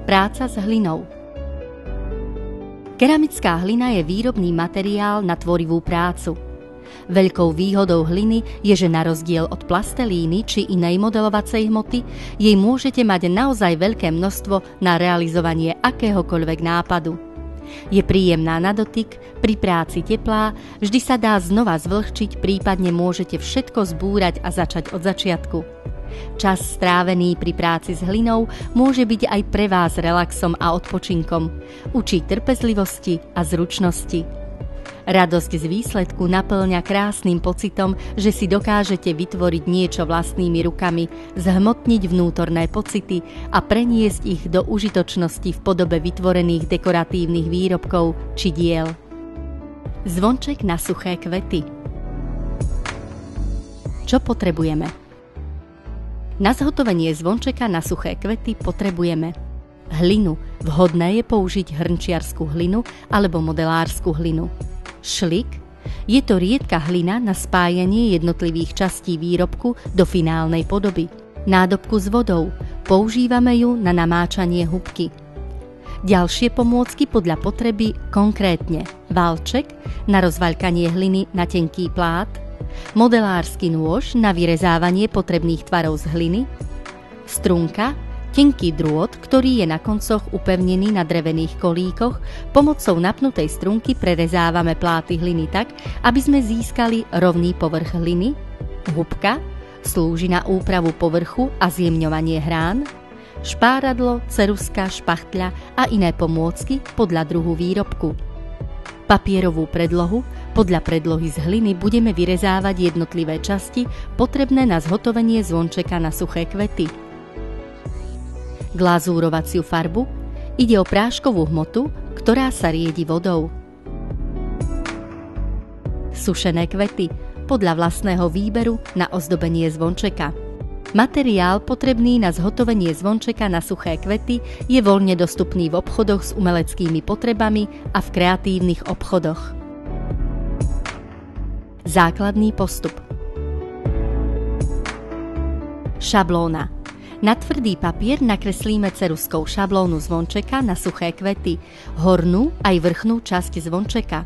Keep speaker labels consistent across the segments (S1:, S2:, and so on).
S1: Práca s hlinou. Keramická hlina je výrobný materiál na tvorivú prácu. Veľkou výhodou hliny je, že na rozdiel od plastelíny či inej modelovacej hmoty, jej môžete mať naozaj veľké množstvo na realizovanie akéhokoľvek nápadu. Je príjemná na dotyk, pri práci teplá, vždy sa dá znova zvlhčiť, prípadne môžete všetko zbúrať a začať od začiatku. Čas strávený pri práci s hlinou môže byť aj pre vás relaxom a odpočinkom. Učí trpezlivosti a zručnosti. Radosť z výsledku naplňa krásnym pocitom, že si dokážete vytvoriť niečo vlastnými rukami, zhmotniť vnútorné pocity a preniesť ich do užitočnosti v podobe vytvorených dekoratívnych výrobkov či diel. Zvonček na suché kvety. Čo potrebujeme? Na zhotovenie zvončeka na suché kvety potrebujeme hlinu. Vhodné je použiť hrnčiarsku hlinu alebo modelársku hlinu. Šlik. Je to riedka hlina na spájanie jednotlivých častí výrobku do finálnej podoby. Nádobku s vodou. Používame ju na namáčanie hubky. Ďalšie pomôcky podľa potreby, konkrétne valček na rozvaľkanie hliny na tenký plát, modelársky nôž na vyrezávanie potrebných tvarov z hliny, strunka, tenký drôt, ktorý je na koncoch upevnený na drevených kolíkoch. Pomocou napnutej strunky prerezávame pláty hliny tak, aby sme získali rovný povrch hliny. Hubka slúži na úpravu povrchu a zjemňovanie hrán. Špáradlo, ceruska, špachtľa a iné pomôcky podľa druhu výrobku. Papierovú predlohu. Podľa predlohy z hliny budeme vyrezávať jednotlivé časti potrebné na zhotovenie zvončeka na suché kvety. Glazúrovaciu farbu. Ide o práškovú hmotu, ktorá sa riedi vodou. Sušené kvety. Podľa vlastného výberu na ozdobenie zvončeka. Materiál potrebný na zhotovenie zvončeka na suché kvety je voľne dostupný v obchodoch s umeleckými potrebami a v kreatívnych obchodoch. Základný postup. Šablóna. Na tvrdý papier nakreslíme ceruskou šablónu zvončeka na suché kvety, hornú aj vrchnú časť zvončeka.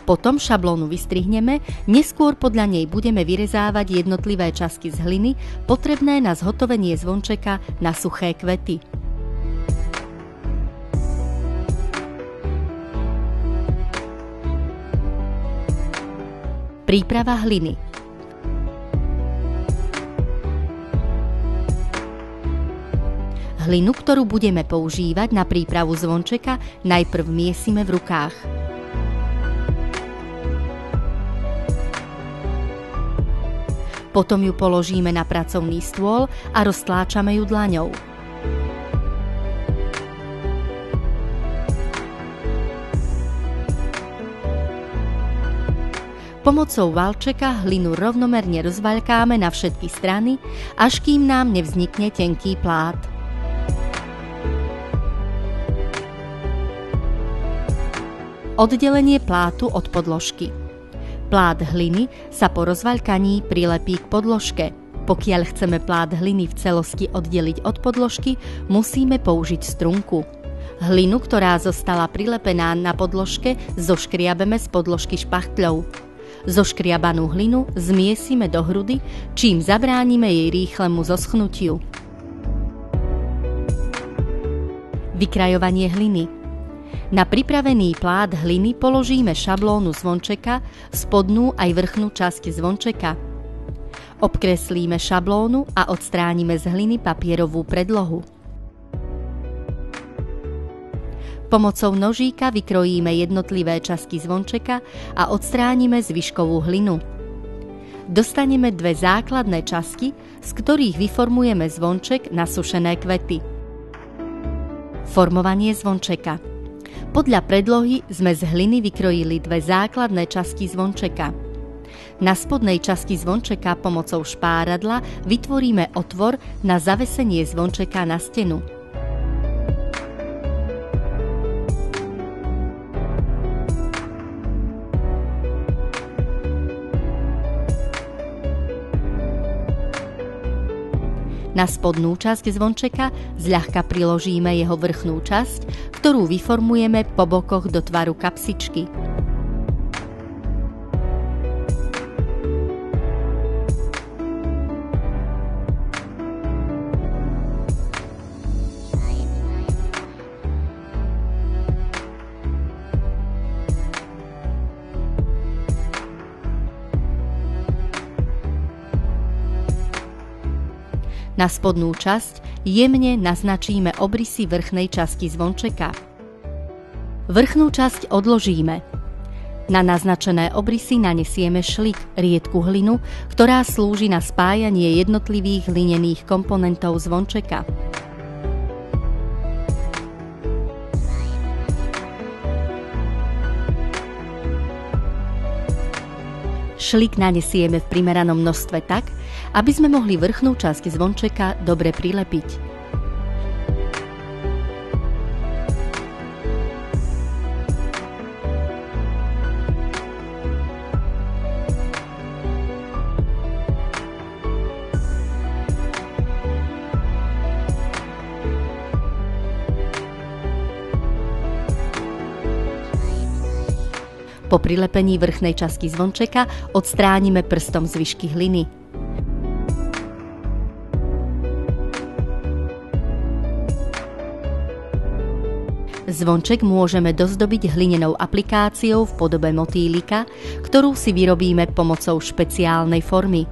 S1: Potom šablónu vystrihneme, neskôr podľa nej budeme vyrezávať jednotlivé časti z hliny, potrebné na zhotovenie zvončeka na suché kvety. Príprava hliny. Hlinu, ktorú budeme používať na prípravu zvončeka, najprv miesime v rukách. Potom ju položíme na pracovný stôl a roztláčame ju dlaňou. Pomocou valčeka hlinu rovnomerne rozvaľkáme na všetky strany, až kým nám nevznikne tenký plát. Oddelenie plátu od podložky. Plát hliny sa po rozvaľkaní prilepí k podložke. Pokiaľ chceme plát hliny v celosti oddeliť od podložky, musíme použiť strunku. Hlinu, ktorá zostala prilepená na podložke, zoškriabeme z podložky špachtľou. Zoškriabanú hlinu zmiesime do hrudy, čím zabránime jej rýchlemu zoschnutiu. Vykrajovanie hliny. Na pripravený plát hliny položíme šablónu zvončeka, spodnú aj vrchnú časť zvončeka. Obkreslíme šablónu a odstránime z hliny papierovú predlohu. Pomocou nožíka vykrojíme jednotlivé časti zvončeka a odstránime zvyškovú hlinu. Dostaneme dve základné časti, z ktorých vyformujeme zvonček na sušené kvety. Formovanie zvončeka. Podľa predlohy sme z hliny vykrojili dve základné časti zvončeka. Na spodnej časti zvončeka pomocou špáradla vytvoríme otvor na zavesenie zvončeka na stenu. Na spodnú časť zvončeka zľahka priložíme jeho vrchnú časť, ktorú vyformujeme po bokoch do tvaru kapsičky. Na spodnú časť jemne naznačíme obrysy vrchnej časti zvončeka. Vrchnú časť odložíme. Na naznačené obrysy nanesieme šlik, riedku hlinu, ktorá slúži na spájanie jednotlivých hlinených komponentov zvončeka. Šlik nanesieme v primeranom množstve tak, aby sme mohli vrchnú časť zvončeka dobre prilepiť. Po prilepení vrchnej časti zvončeka odstránime prstom zvyšky hliny. Zvonček môžeme dozdobiť hlinenou aplikáciou v podobe motýlika, ktorú si vyrobíme pomocou špeciálnej formy.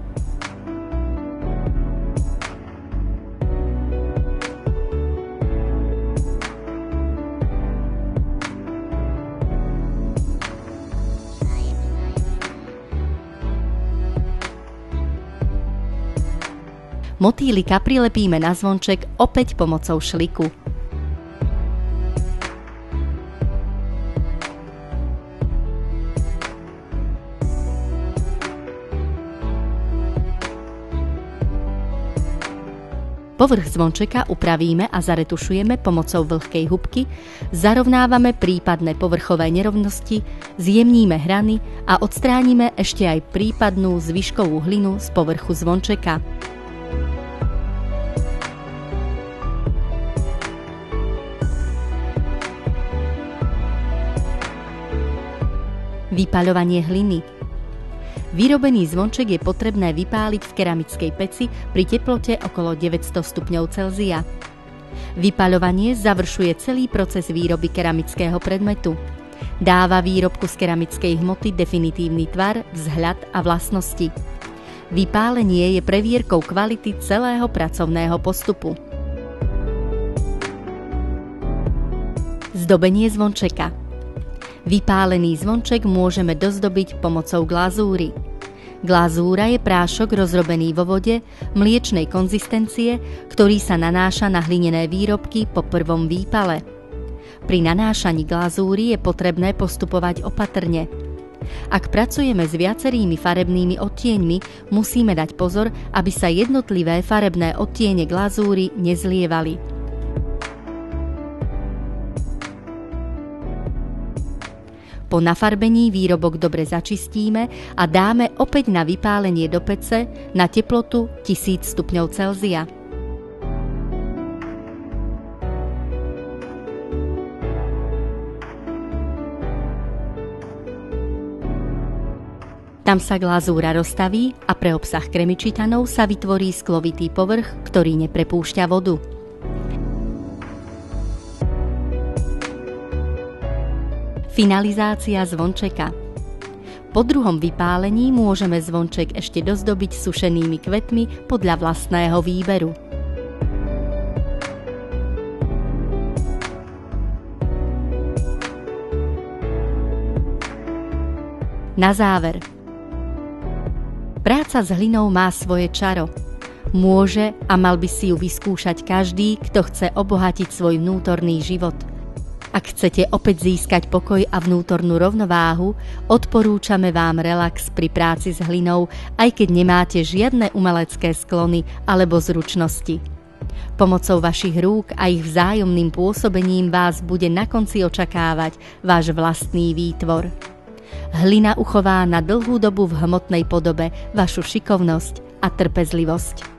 S1: Motýlika prilepíme na zvonček opäť pomocou šliku. Povrch zvončeka upravíme a zaretušujeme pomocou vlhkej hubky, zarovnávame prípadné povrchové nerovnosti, zjemníme hrany a odstránime ešte aj prípadnú zvyškovú hlinu z povrchu zvončeka. Vypaľovanie hliny. Vyrobený zvonček je potrebné vypáliť v keramickej peci pri teplote okolo 900 stupňov Celzia. Vypaľovanie završuje celý proces výroby keramického predmetu. Dáva výrobku z keramickej hmoty definitívny tvar, vzhľad a vlastnosti. Vypálenie je previerkou kvality celého pracovného postupu. Zdobenie zvončeka. Vypálený zvonček môžeme dozdobiť pomocou glazúry. Glazúra je prášok rozrobený vo vode, mliečnej konzistencie, ktorý sa nanáša na hlinené výrobky po prvom výpale. Pri nanášaní glazúry je potrebné postupovať opatrne. Ak pracujeme s viacerými farebnými odtieňmi, musíme dať pozor, aby sa jednotlivé farebné odtiene glazúry nezlievali. Po nafarbení výrobok dobre začistíme a dáme opäť na vypálenie do pece na teplotu 1000 stupňov Celzia. Tam sa glazúra roztaví a pre obsah kremičitanov sa vytvorí sklovitý povrch, ktorý neprepúšťa vodu. Finalizácia zvončeka. Po druhom vypálení môžeme zvonček ešte dozdobiť sušenými kvetmi podľa vlastného výberu. Na záver. Práca s hlinou má svoje čaro. Môže a mal by si ju vyskúšať každý, kto chce obohatiť svoj vnútorný život. Ak chcete opäť získať pokoj a vnútornú rovnováhu, odporúčame vám relax pri práci s hlinou, aj keď nemáte žiadne umelecké sklony alebo zručnosti. Pomocou vašich rúk a ich vzájomným pôsobením vás bude na konci očakávať váš vlastný výtvor. Hlina uchová na dlhú dobu v hmotnej podobe vašu šikovnosť a trpezlivosť.